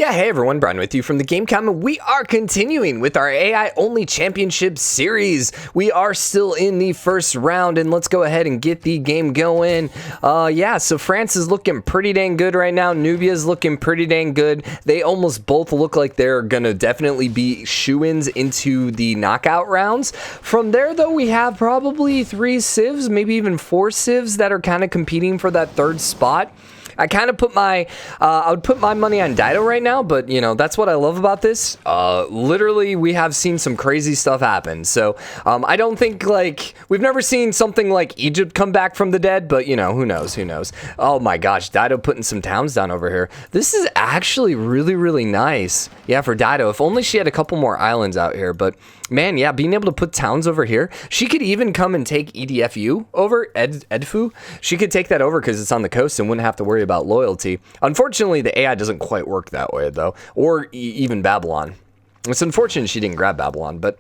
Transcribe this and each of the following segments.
Yeah, hey everyone, Brian with you from the Game Comment. We are continuing with our AI-only championship series. We are still in the first round, and let's go ahead and get the game going. Yeah, so France is looking pretty dang good right now. Nubia's looking pretty dang good. They almost both look like they're gonna definitely be shoo-ins into the knockout rounds. From there, though, we have probably 3 CIVS, maybe even 4 CIVS that are kind of competing for that third spot. I kind of put my, I would put my money on Dido right now, but, you know, that's what I love about this. Literally, we have seen some crazy stuff happen. So, I don't think, like, we've never seen something like Egypt come back from the dead, but, you know, who knows, who knows. Oh my gosh, Dido putting some towns down over here. This is actually really, really nice. Yeah, for Dido. If only she had a couple more islands out here, but, man, yeah, being able to put towns over here. She could even come and take EDFU over, Edfu. She could take that over because it's on the coast and wouldn't have to worry about loyalty. Unfortunately, the AI doesn't quite work that way, though, or even Babylon. It's unfortunate she didn't grab Babylon, but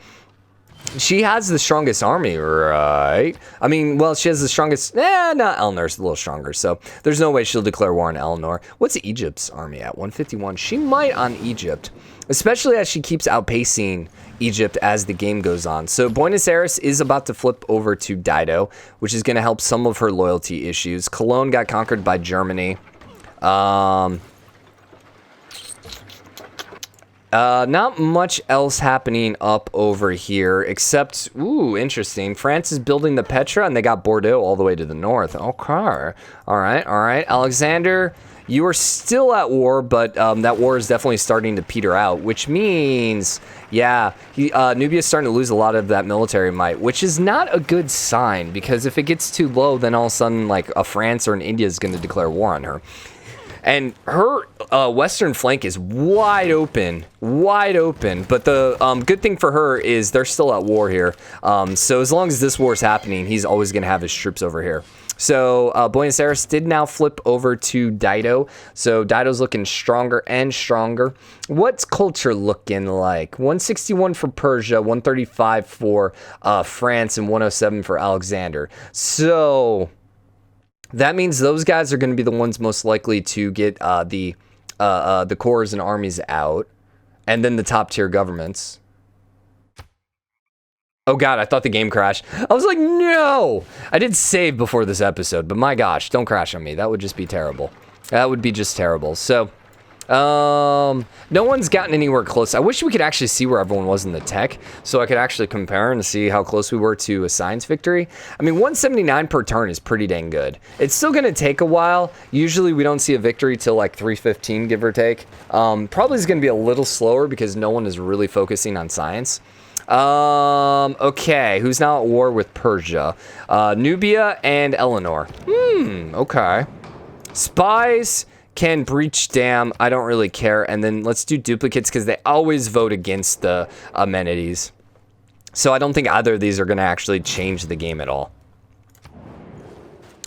she has the strongest army, right? I mean, well, she has the strongest... no, Eleanor's a little stronger, so there's no way she'll declare war on Eleanor. What's Egypt's army at? 151. She might on Egypt, especially as she keeps outpacing Egypt as the game goes on. So Buenos Aires is about to flip over to Dido, which is going to help some of her loyalty issues. Cologne got conquered by Germany. Not much else happening up over here, except, ooh, interesting. France is building the Petra, and they got Bordeaux all the way to the north. Okay. All right. Alexander, you are still at war, but that war is definitely starting to peter out, which means, yeah, Nubia's starting to lose a lot of that military might, which is not a good sign, because if it gets too low, then all of a sudden, like, a France or an India is going to declare war on her. And her western flank is wide open, but the good thing for her is they're still at war here. So as long as this war is happening, he's always going to have his troops over here. So Buenos Aires did now flip over to Dido. So Dido's looking stronger and stronger. What's culture looking like? 161 for Persia, 135 for France, and 107 for Alexander. So that means those guys are going to be the ones most likely to get the corps and armies out, and then the top tier governments. Oh god, I thought the game crashed. I was like, no! I did save before this episode, but my gosh, don't crash on me. That would just be terrible. That would be just terrible. So, no one's gotten anywhere close. I wish we could actually see where everyone was in the tech, so I could actually compare and see how close we were to a science victory. I mean, 179 per turn is pretty dang good. It's still going to take a while. Usually we don't see a victory till like 315, give or take. Probably is going to be a little slower because no one is really focusing on science. Okay, who's now at war with Persia? Nubia and Eleanor. Okay. Spies can breach dam. I don't really care. And then let's do duplicates because they always vote against the amenities. So I don't think either of these are going to actually change the game at all.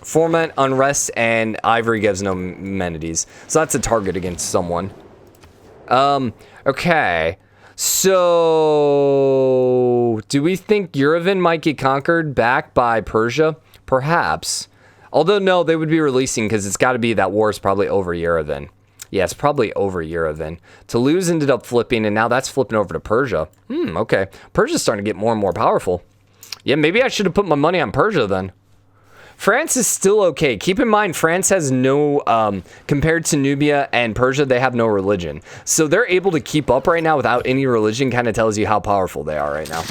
Foment, unrest, and ivory gives no amenities. So that's a target against someone. Okay. So, do we think Yerevan might get conquered back by Persia? Perhaps. Although, no, they would be releasing because it's got to be that war is probably over Yerevan. Yeah, it's probably over Yerevan. Toulouse ended up flipping, and now that's flipping over to Persia. Okay. Persia's starting to get more and more powerful. Yeah, maybe I should have put my money on Persia then. France is still okay. Keep in mind, France has no, compared to Nubia and Persia, they have no religion. So they're able to keep up right now without any religion, kind of tells you how powerful they are right now.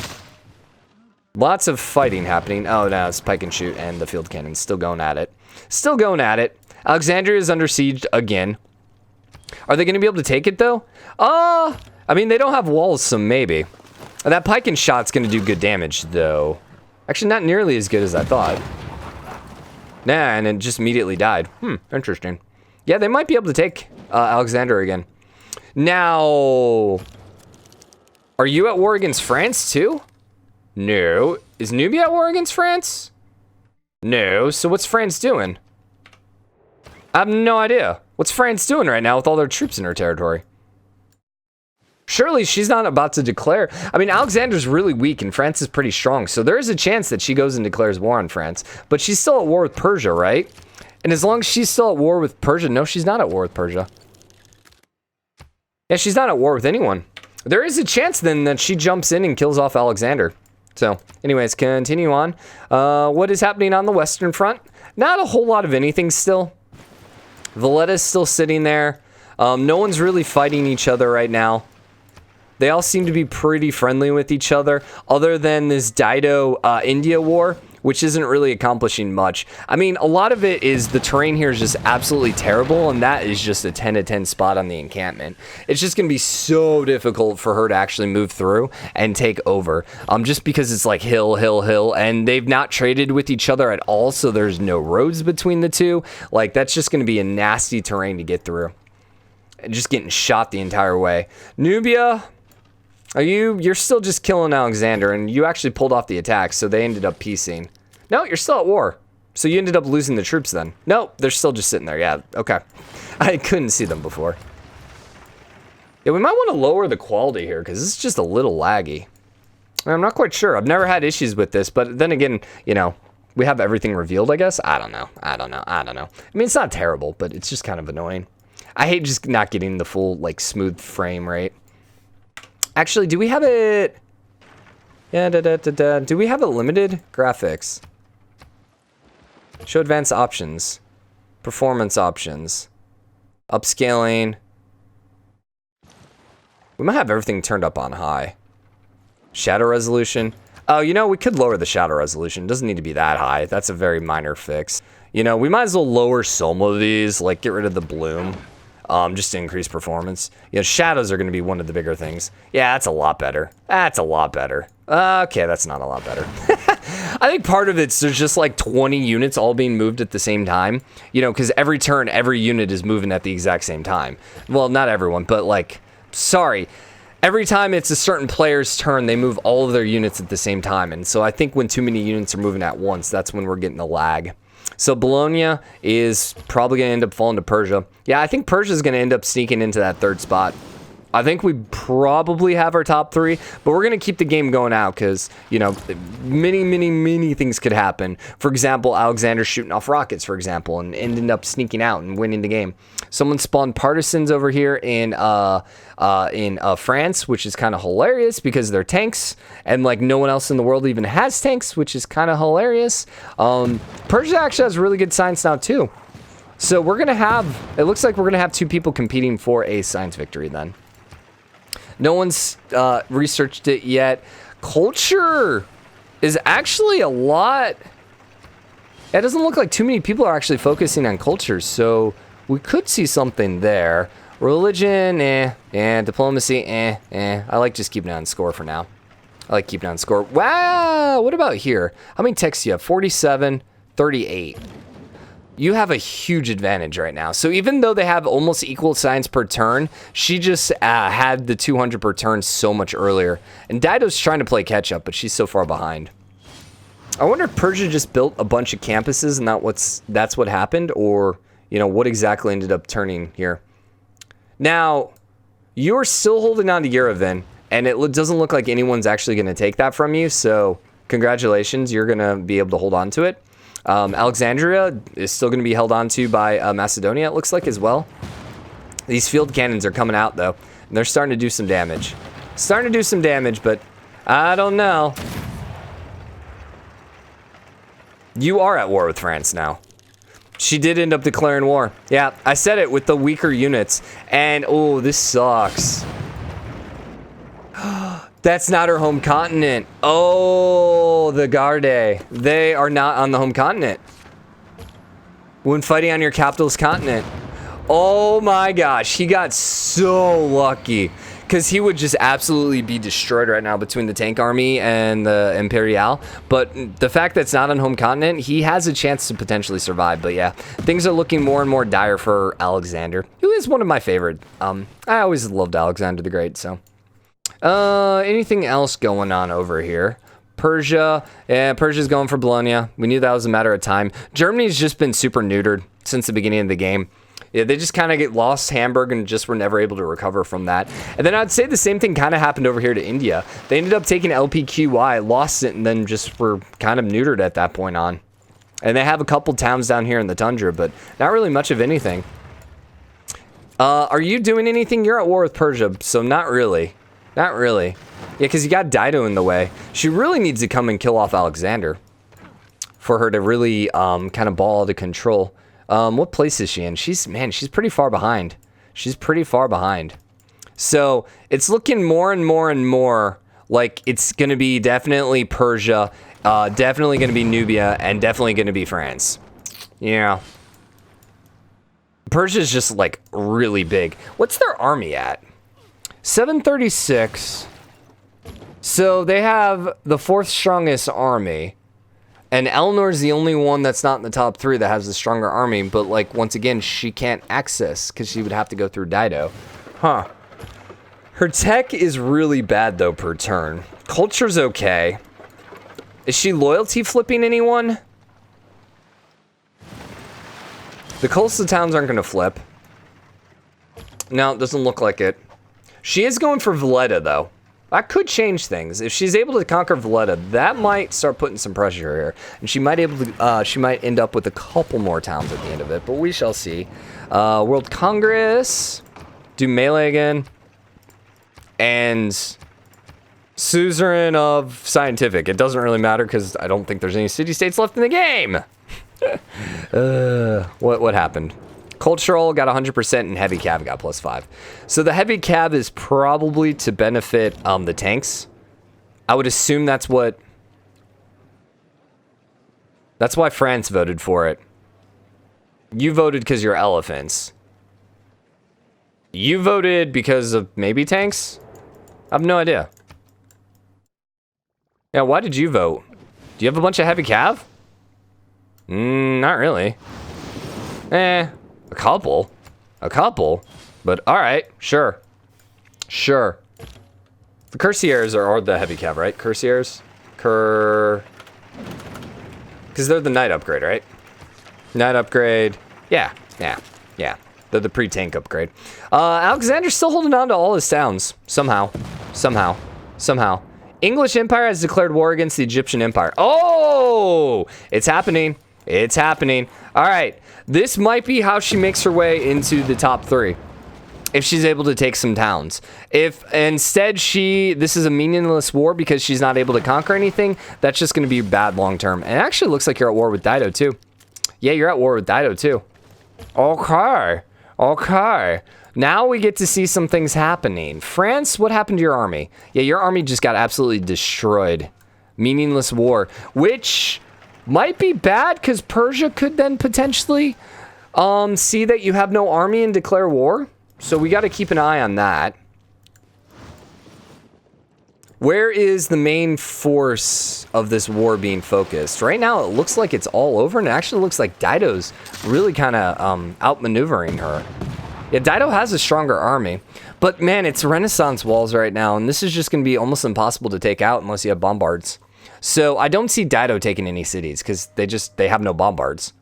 Lots of fighting happening. Oh, no, it's pike and shoot and the field cannons still going at it. Still going at it. Alexandria is under siege again. Are they going to be able to take it, though? I mean, they don't have walls, so maybe. That pike and shot's going to do good damage, though. Actually, not nearly as good as I thought. Nah, and it just immediately died. Interesting. Yeah, they might be able to take Alexander again. Now, are you at war against France, too? No. Is Nubia at war against France? No. So what's France doing? I have no idea. What's France doing right now with all their troops in her territory? Surely she's not about to declare. I mean, Alexander's really weak and France is pretty strong. So there is a chance that she goes and declares war on France. But she's still at war with Persia, right? And as long as she's still at war with Persia, no, she's not at war with Persia. Yeah, she's not at war with anyone. There is a chance then that she jumps in and kills off Alexander. So, anyways, continue on. What is happening on the Western Front? Not a whole lot of anything still. Valletta's still sitting there. No one's really fighting each other right now. They all seem to be pretty friendly with each other, other than this Dido India war, which isn't really accomplishing much. I mean, a lot of it is the terrain here is just absolutely terrible, and that is just a 10 to 10 spot on the encampment. It's just going to be so difficult for her to actually move through and take over, just because it's like hill, hill, hill, and they've not traded with each other at all, so there's no roads between the two. Like, that's just going to be a nasty terrain to get through. And just getting shot the entire way. Nubia, you're still just killing Alexander, and you actually pulled off the attack, so they ended up piecing. No, you're still at war. So you ended up losing the troops then. No, they're still just sitting there. Yeah, okay. I couldn't see them before. Yeah, we might want to lower the quality here, because it's just a little laggy. I'm not quite sure. I've never had issues with this, but then again, you know, we have everything revealed, I guess. I don't know. I mean, it's not terrible, but it's just kind of annoying. I hate just not getting the full, like, smooth frame rate. Actually, do we have it? Yeah, do we have it limited? Graphics. Show advanced options. Performance options. Upscaling. We might have everything turned up on high. Shadow resolution. Oh, you know, we could lower the shadow resolution. It doesn't need to be that high. That's a very minor fix. You know, we might as well lower some of these, like get rid of the bloom. Just to increase performance. You know, shadows are going to be one of the bigger things. Yeah, that's a lot better. That's a lot better. Okay, that's not a lot better. I think part of it's there's just like 20 units all being moved at the same time. You know, because every turn, every unit is moving at the exact same time. Well, not everyone, but like, sorry. Every time it's a certain player's turn, they move all of their units at the same time. And so I think when too many units are moving at once, that's when we're getting the lag. So Bologna is probably going to end up falling to Persia. Yeah, I think Persia is going to end up sneaking into that third spot. I think we probably have our top three, but we're going to keep the game going out because, you know, many things could happen. For example, Alexander shooting off rockets, for example, and ended up sneaking out and winning the game. Someone spawned partisans over here in France, which is kind of hilarious because they're tanks, and like no one else in the world even has tanks, which is kind of hilarious. Persia actually has really good science now too. So we're going to have, it looks like we're going to have two people competing for a science victory then. No one's researched it yet. Culture is actually a lot. It doesn't look like too many people are actually focusing on culture, so we could see something there. Religion, diplomacy, I like just keeping it on score for now. I like keeping it on score. Wow, what about here? How many texts do you have? 47, 38. You have a huge advantage right now. So even though they have almost equal science per turn, she just had the 200 per turn so much earlier. And Dido's trying to play catch up, but she's so far behind. I wonder if Persia just built a bunch of campuses and that's what happened, or you know what exactly ended up turning here. Now, you're still holding on to Yerevan, and it doesn't look like anyone's actually going to take that from you. So congratulations, you're going to be able to hold on to it. Alexandria is still going to be held on to by Macedonia, it looks like, as well. These field cannons are coming out, though, and they're starting to do some damage. But I don't know. You are at war with France now. She did end up declaring war. Yeah, I said it with the weaker units. And, oh, this sucks. That's not her home continent. Oh, the Garde. They are not on the home continent. When fighting on your capital's continent. Oh my gosh, he got so lucky. Because he would just absolutely be destroyed right now between the tank army and the Imperial. But the fact that it's not on home continent, he has a chance to potentially survive. But yeah, things are looking more and more dire for Alexander, who is one of my favorite. I always loved Alexander the Great, so. Anything else going on over here? Persia. Yeah, Persia's going for Bologna. We knew that was a matter of time. Germany's just been super neutered since the beginning of the game. Yeah, they just kind of get lost Hamburg and just were never able to recover from that. And then I'd say the same thing kind of happened over here to India. They ended up taking LPQY, lost it, and then just were kind of neutered at that point on. And they have a couple towns down here in the tundra, but not really much of anything. Are you doing anything? You're at war with Persia, so not really. Not really. Yeah, because you got Dido in the way. She really needs to come and kill off Alexander for her to really kind of ball out of control. What place is she in? She's pretty far behind. She's pretty far behind. So it's looking more and more and more like it's going to be definitely Persia, definitely going to be Nubia, and definitely going to be France. Yeah. Persia's just like really big. What's their army at? 736. So they have the 4th strongest army. And Eleanor's the only one that's not in the top 3 that has the stronger army. But like, once again, she can't access because she would have to go through Dido. Huh. Her tech is really bad though per turn. Culture's okay. Is she loyalty flipping anyone? The coastal towns aren't going to flip. No, it doesn't look like it. She is going for Valletta, though. That could change things. If she's able to conquer Valletta, that might start putting some pressure here. And she might end up with a couple more towns at the end of it, but we shall see. World Congress. Do melee again. And suzerain of scientific. It doesn't really matter because I don't think there's any city-states left in the game. What happened? Cultural got 100% and heavy cav got +5. So the heavy cav is probably to benefit the tanks. I would assume that's why France voted for it. You voted because you're elephants. You voted because of maybe tanks? I have no idea. Yeah, why did you vote? Do you have a bunch of heavy cav? Not really. A couple. But alright, sure. Sure. The Cuirassiers are the heavy cav, right? Cuirassiers? Because they're the knight upgrade, right? Knight upgrade. Yeah. They're the pre-tank upgrade. Alexander's still holding on to all his towns. Somehow. English Empire has declared war against the Egyptian Empire. Oh! It's happening. All right. This might be how she makes her way into the top 3. If she's able to take some towns. If instead this is a meaningless war because she's not able to conquer anything, that's just going to be bad long term. And it actually looks like you're at war with Dido too. Yeah, you're at war with Dido too. Okay. Now we get to see some things happening. France, what happened to your army? Yeah, your army just got absolutely destroyed. Meaningless war, which might be bad because Persia could then potentially see that you have no army and declare war. So we got to keep an eye on that. Where is the main force of this war being focused? Right now, it looks like it's all over, and it actually looks like Dido's really kind of outmaneuvering her. Yeah, Dido has a stronger army, but man, it's Renaissance walls right now, and this is just going to be almost impossible to take out unless you have bombards. So I don't see Dido taking any cities because they have no bombards.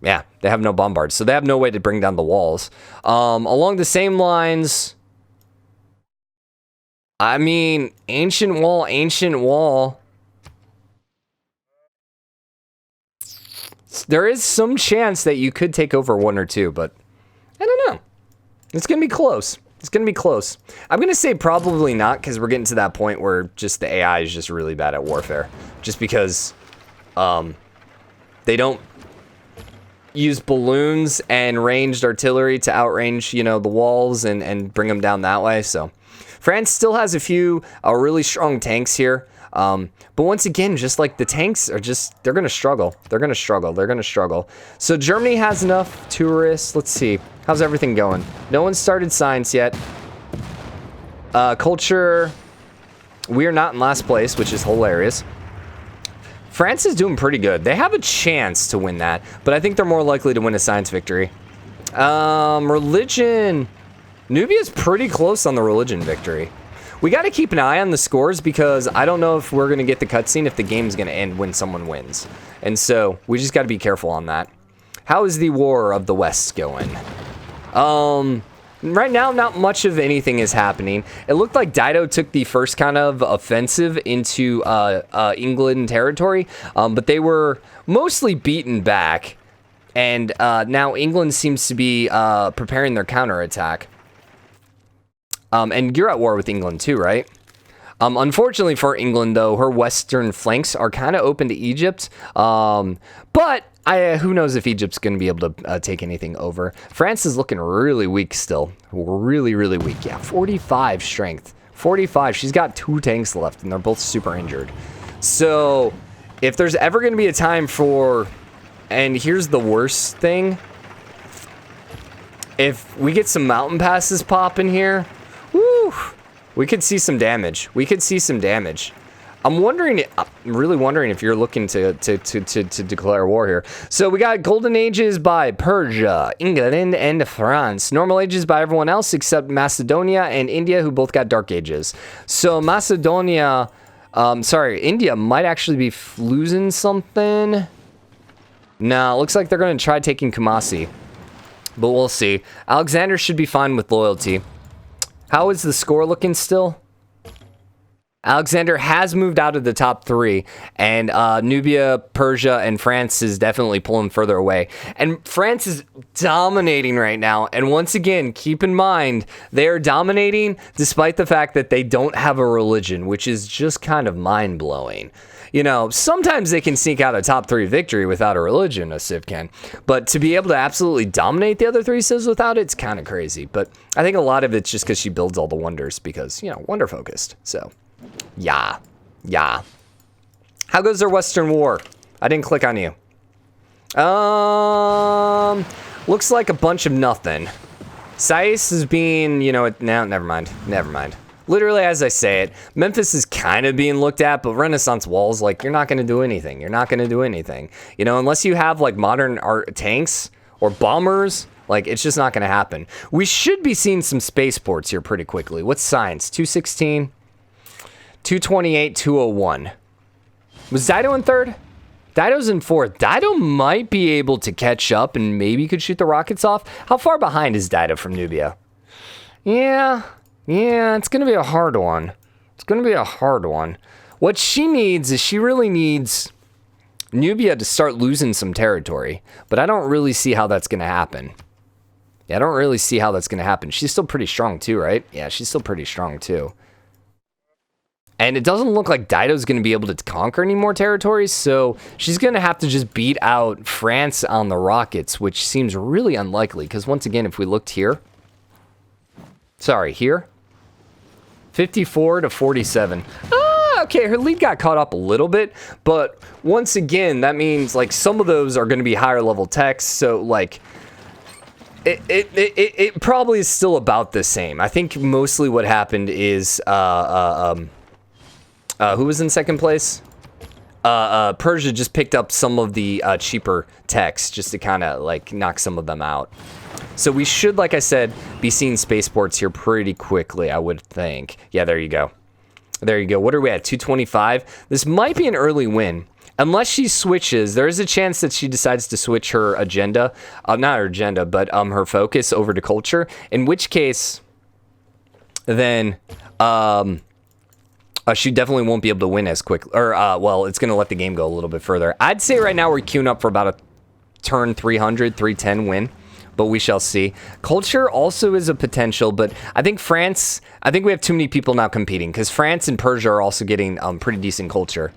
Yeah, they have no bombards, so they have no way to bring down the walls. Along the same lines, I mean, ancient wall. There is some chance that you could take over 1 or 2, but I don't know. It's going to be close. I'm going to say probably not because we're getting to that point where just the AI is just really bad at warfare. Just because they don't use balloons and ranged artillery to outrange, the walls and bring them down that way. So France still has a few really strong tanks here. But once again, just like the tanks are they're going to struggle. They're going to struggle. So Germany has enough tourists. Let's see. How's everything going? No one started science yet. Culture. We're not in last place, which is hilarious. France is doing pretty good. They have a chance to win that, but I think they're more likely to win a science victory. Religion. Nubia's pretty close on the religion victory. We got to keep an eye on the scores because I don't know if we're going to get the cutscene if the game's going to end when someone wins. And so we just got to be careful on that. How is the War of the West going? Right now, not much of anything is happening. It looked like Dido took the first kind of offensive into England territory, but they were mostly beaten back. And now England seems to be preparing their counterattack. And you're at war with England too, right? Unfortunately for England, though, her western flanks are kind of open to Egypt. But who knows if Egypt's going to be able to take anything over. France is looking really weak still. Really, really weak. Yeah, 45 strength. 45. She's got 2 tanks left, and they're both super injured. So if there's ever going to be a time for... And here's the worst thing. If we get some mountain passes popping here, woo, we could see some damage. We could see some damage. I'm really wondering if you're looking to declare war here. So we got golden ages by Persia, England, and France. Normal ages by everyone else except Macedonia and India, who both got dark ages. So India might actually be losing something. No, it looks like they're going to try taking Kumasi. But we'll see. Alexander should be fine with loyalty. How is the score looking still? Alexander has moved out of the top 3. And Nubia, Persia, and France is definitely pulling further away. And France is dominating right now. And once again, keep in mind, they are dominating despite the fact that they don't have a religion, which is just kind of mind-blowing. You know, sometimes they can sneak out a top 3 victory without a religion, a Civ can. But to be able to absolutely dominate the other 3 Civs without it, it's kind of crazy. But I think a lot of it's just because she builds all the wonders because, you know, wonder focused. So, yeah. How goes their Western War? I didn't click on you. Looks like a bunch of nothing. CIVS is being, you know, no, never mind. Literally, as I say it, Memphis is kind of being looked at, but Renaissance walls, like, you're not going to do anything. You know, unless you have, like, modern tanks or bombers, like, it's just not going to happen. We should be seeing some spaceports here pretty quickly. What's science? 216, 228, 201. Was Dido in 3rd? Dido's in 4th. Dido might be able to catch up and maybe could shoot the rockets off. How far behind is Dido from Nubia? Yeah, it's going to be a hard one. What she needs is she really needs Nubia to start losing some territory. But I don't really see how that's going to happen. She's still pretty strong too, right? Yeah, she's still pretty strong too. And it doesn't look like Dido's going to be able to conquer any more territories, so she's going to have to just beat out France on the rockets, which seems really unlikely, because once again, if we looked here... here... 54 to 47. Okay, her lead got caught up a little bit, but once again, that means like some of those are going to be higher level techs, so like it probably is still about the same. I think mostly what happened is who was in second place? Persia just picked up some of the cheaper techs just to kind of like knock some of them out. So we should, like I said, be seeing spaceports here pretty quickly, I would think. Yeah, there you go. What are we at? 225? This might be an early win. Unless she switches, there is a chance that she decides to switch her agenda. Not her agenda, but her focus over to culture. In which case, then she definitely won't be able to win as quick. Or, well, it's going to let the game go a little bit further. I'd say right now we're queuing up for about a turn 300, 310 win. But we shall see. Culture also is a potential, but I think we have too many people now competing because France and Persia are also getting pretty decent culture.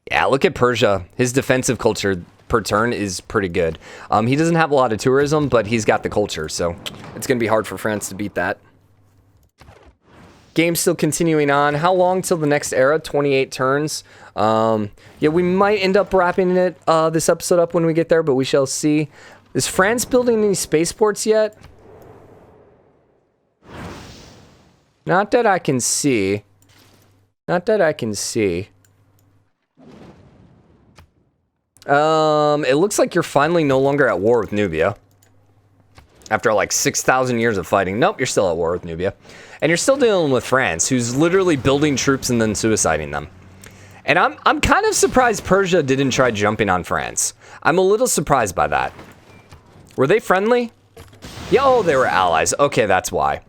Yeah, look at Persia. His defensive culture per turn is pretty good. He doesn't have a lot of tourism, but he's got the culture, so it's going to be hard for France to beat that. Game's still continuing on. How long till the next era? 28 turns. Yeah, we might end up wrapping this episode up when we get there, but we shall see. Is France building any spaceports yet? Not that I can see. It looks like you're finally no longer at war with Nubia. After like 6,000 years of fighting. Nope, you're still at war with Nubia. And you're still dealing with France, who's literally building troops and then suiciding them. And I'm kind of surprised Persia didn't try jumping on France. I'm a little surprised by that. Were they friendly? Yeah, oh, they were allies. Okay, that's why.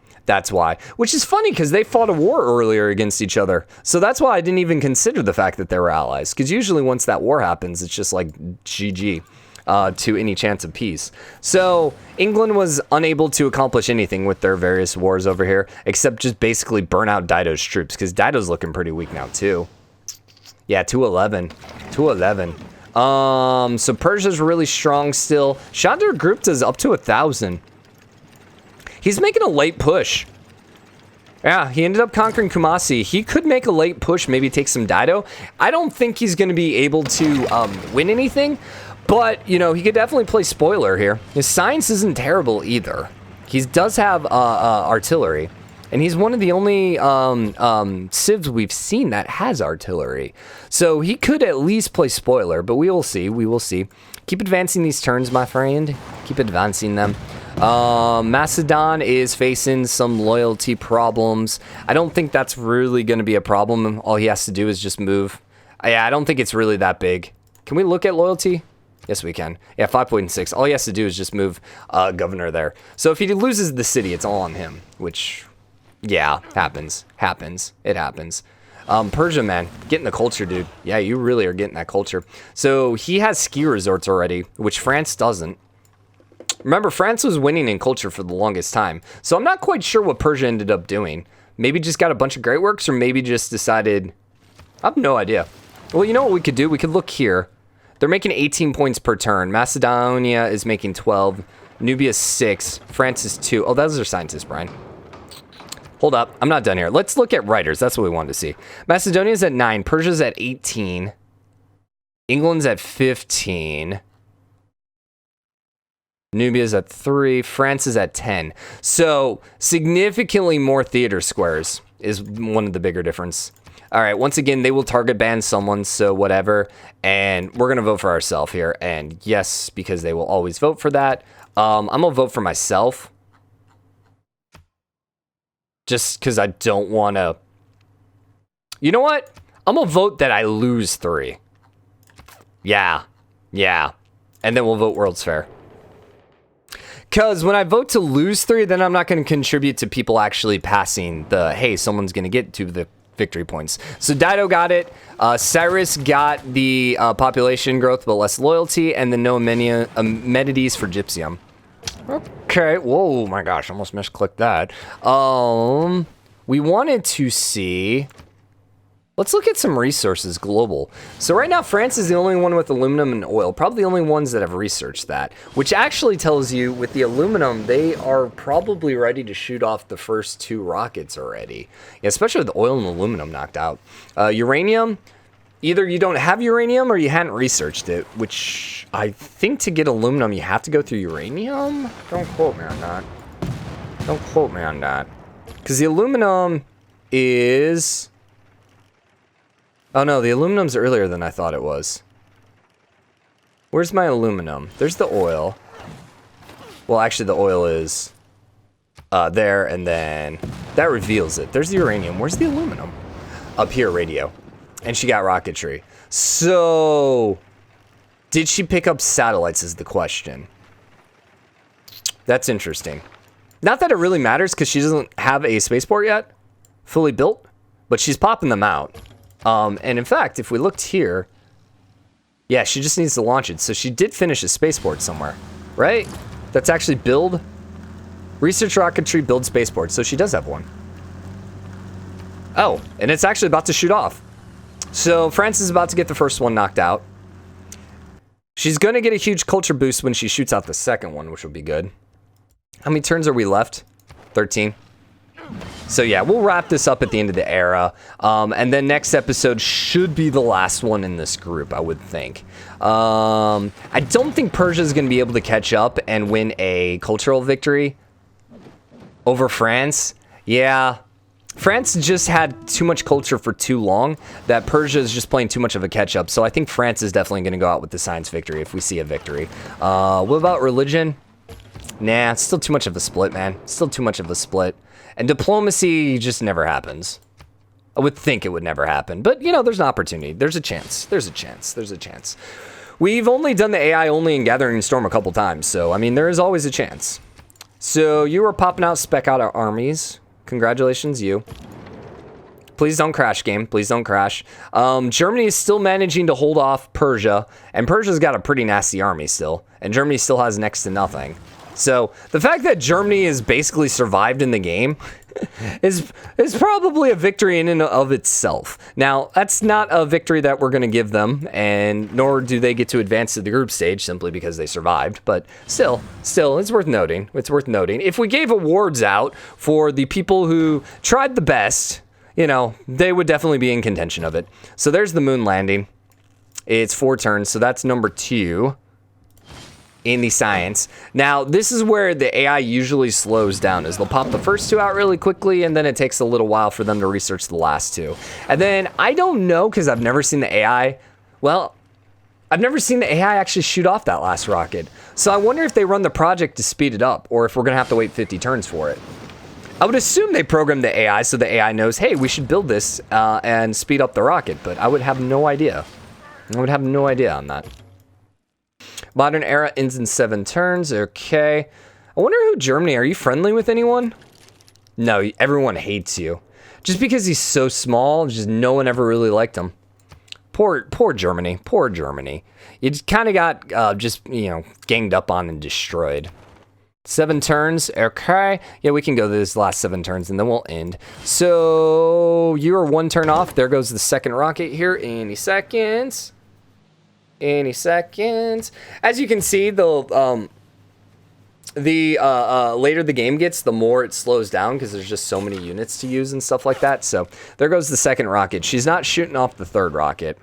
Which is funny because they fought a war earlier against each other. So that's why I didn't even consider the fact that they were allies. Because usually once that war happens, it's just like GG. to any chance of peace. So England was unable to accomplish anything with their various wars over here, except just basically burn out Dido's troops, because Dido's looking pretty weak now too. Yeah, 211. 211. So Persia's really strong still. Chandragupta's up to 1,000. He's making a late push. Yeah, he ended up conquering Kumasi. He could make a late push, maybe take some Dido. I don't think he's going to be able to win anything, but, you know, he could definitely play spoiler here. His science isn't terrible either. He does have artillery, and he's one of the only civs we've seen that has artillery. So he could at least play spoiler, but we will see. We will see. Keep advancing these turns, my friend. Keep advancing them. Macedon is facing some loyalty problems. I don't think that's really going to be a problem. All he has to do is just move. Yeah, I don't think it's really that big. Can we look at loyalty? Yes, we can. Yeah, 5.6. All he has to do is just move governor there. So if he loses the city, it's all on him, which, yeah, happens. It happens. Persia, man, getting the culture, dude. Yeah, you really are getting that culture. So he has ski resorts already, which France doesn't. Remember, France was winning in culture for the longest time. So I'm not quite sure what Persia ended up doing. Maybe just got a bunch of great works, or maybe just decided... I have no idea. Well, you know what we could do? We could look here. They're making 18 points per turn. Macedonia is making 12. Nubia 6. France is 2. Oh, those are scientists, Brian. Hold up. I'm not done here. Let's look at writers. That's what we wanted to see. Macedonia's at 9. Persia's at 18. England's at 15. Nubia's at 3. France is at 10. So significantly more theater squares is one of the bigger difference. All right, once again, they will target ban someone, so whatever. And we're going to vote for ourselves here. And yes, because they will always vote for that. I'm going to vote for myself. Just because I don't want to... You know what? I'm going to vote that I lose 3. Yeah. And then we'll vote World's Fair. Because when I vote to lose 3, then I'm not going to contribute to people actually passing the, hey, someone's going to get to the victory points. So Dido got it. Cyrus got the population growth but less loyalty, and then no amenities for Gypsium. Okay. Whoa, my gosh, almost misclicked that. We wanted to see... Let's look at some resources global. So right now, France is the only one with aluminum and oil. Probably the only ones that have researched that. Which actually tells you, with the aluminum, they are probably ready to shoot off the first 2 rockets already. Yeah, especially with the oil and aluminum knocked out. Uranium, either you don't have uranium or you hadn't researched it. Which, I think to get aluminum, you have to go through uranium? Don't quote me on that. Don't quote me on that. Because the aluminum is... Oh no, the aluminum's earlier than I thought it was. Where's my aluminum? There's the oil. Well, actually the oil is there, and then that reveals it. There's the uranium. Where's the aluminum? Up here, radio. And she got rocketry. So, did she pick up satellites is the question. That's interesting. Not that it really matters, because she doesn't have a spaceport yet, fully built, but she's popping them out. And in fact, if we looked here, yeah, she just needs to launch it. So she did finish a spaceport somewhere, right? That's actually build, research rocketry, build spaceport. So she does have one. Oh, and it's actually about to shoot off. So France is about to get the first one knocked out. She's going to get a huge culture boost when she shoots out the second one, which will be good. How many turns are we left? 13. So yeah, we'll wrap this up at the end of the era. And then next episode should be the last one in this group, I would think. I don't think Persia is going to be able to catch up and win a cultural victory over France. Yeah, France just had too much culture for too long that Persia is just playing too much of a catch-up. So I think France is definitely going to go out with the science victory if we see a victory. What about religion? Nah, it's still too much of a split, man. Still too much of a split. And diplomacy just never happens. I would think it would never happen. But, you know, there's an opportunity. There's a chance. There's a chance. There's a chance. We've only done the AI only in Gathering Storm a couple times. So, I mean, there is always a chance. So, you were popping out spec out our armies. Congratulations, you. Please don't crash, game. Please don't crash. Germany is still managing to hold off Persia, and Persia's got a pretty nasty army still, and Germany still has next to nothing. So the fact that Germany has basically survived in the game is probably a victory in and of itself. Now, that's not a victory that we're going to give them, and nor do they get to advance to the group stage simply because they survived. But still, it's worth noting. It's worth noting. If we gave awards out for the people who tried the best, you know, they would definitely be in contention of it. So there's the moon landing. It's 4 turns, so that's number 2. In the science. Now, this is where the AI usually slows down, is they'll pop the first 2 out really quickly, and then it takes a little while for them to research the last 2. And then, I don't know, because I've never seen the AI, well, I've never seen the AI actually shoot off that last rocket. So I wonder if they run the project to speed it up, or if we're going to have to wait 50 turns for it. I would assume they programmed the AI so the AI knows, hey, we should build this and speed up the rocket, but I would have no idea. I would have no idea on that. Modern era ends in 7 turns. Okay. I wonder who Germany. Are you friendly with anyone? No, everyone hates you. Just because he's so small, just no one ever really liked him. Poor Germany. Poor Germany. You just kind of got just, you know, ganged up on and destroyed. 7 turns. Okay. Yeah, we can go these last 7 turns and then we'll end. So you are 1 turn off. There goes the second rocket here. Any seconds. Any seconds. As you can see, the later the game gets, the more it slows down because there's just so many units to use and stuff like that. So there goes the second rocket. She's not shooting off the third rocket.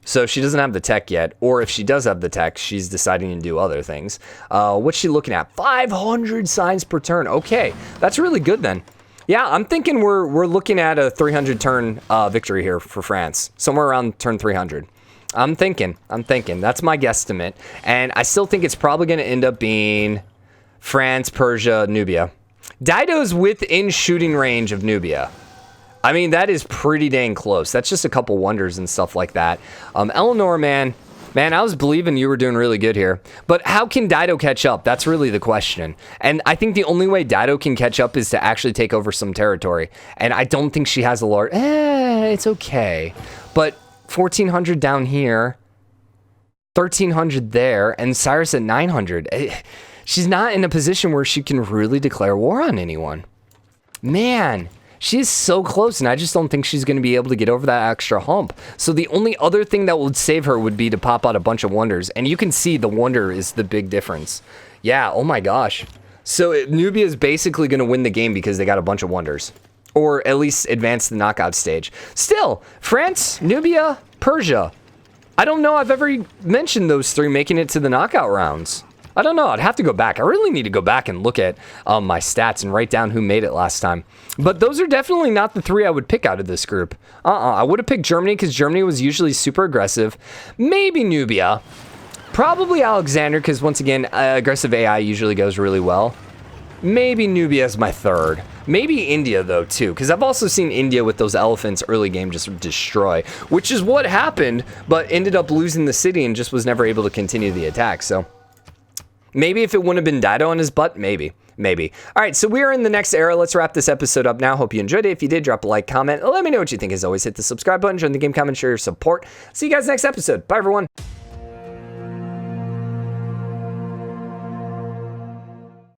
So she doesn't have the tech yet, or if she does have the tech, she's deciding to do other things. What's she looking at? 500 signs per turn. Okay, that's really good then. Yeah, I'm thinking we're looking at a 300 turn victory here for France, somewhere around turn 300. I'm thinking. That's my guesstimate. And I still think it's probably going to end up being France, Persia, Nubia. Dido's within shooting range of Nubia. I mean, that is pretty dang close. That's just a couple wonders and stuff like that. Eleanor, man, I was believing you were doing really good here. But how can Dido catch up? That's really the question. And I think the only way Dido can catch up is to actually take over some territory. And I don't think she has a large... it's okay. But 1,400 down here, 1,300 there, and Cyrus at 900. She's not in a position where she can really declare war on anyone. Man, she is so close, and I just don't think she's going to be able to get over that extra hump. So the only other thing that would save her would be to pop out a bunch of wonders, and you can see the wonder is the big difference. Yeah, oh my gosh. So Nubia is basically going to win the game because they got a bunch of wonders. Or at least advance the knockout stage. Still, France, Nubia, Persia. I don't know I've ever mentioned those 3 making it to the knockout rounds. I don't know. I'd have to go back. I really need to go back and look at my stats and write down who made it last time. But those are definitely not the 3 I would pick out of this group. I would have picked Germany because Germany was usually super aggressive. Maybe Nubia. Probably Alexander because, once again, aggressive AI usually goes really well. Maybe Nubia is my 3rd. Maybe India, though, too, because I've also seen India with those elephants early game just destroy, which is what happened, but ended up losing the city and just was never able to continue the attack. So maybe if it wouldn't have been Dido on his butt, maybe. All right, so we are in the next era. Let's wrap this episode up now. Hope you enjoyed it. If you did, drop a like, comment. Let me know what you think. As always, hit the subscribe button, join the game, comment, share your support. See you guys next episode. Bye, everyone.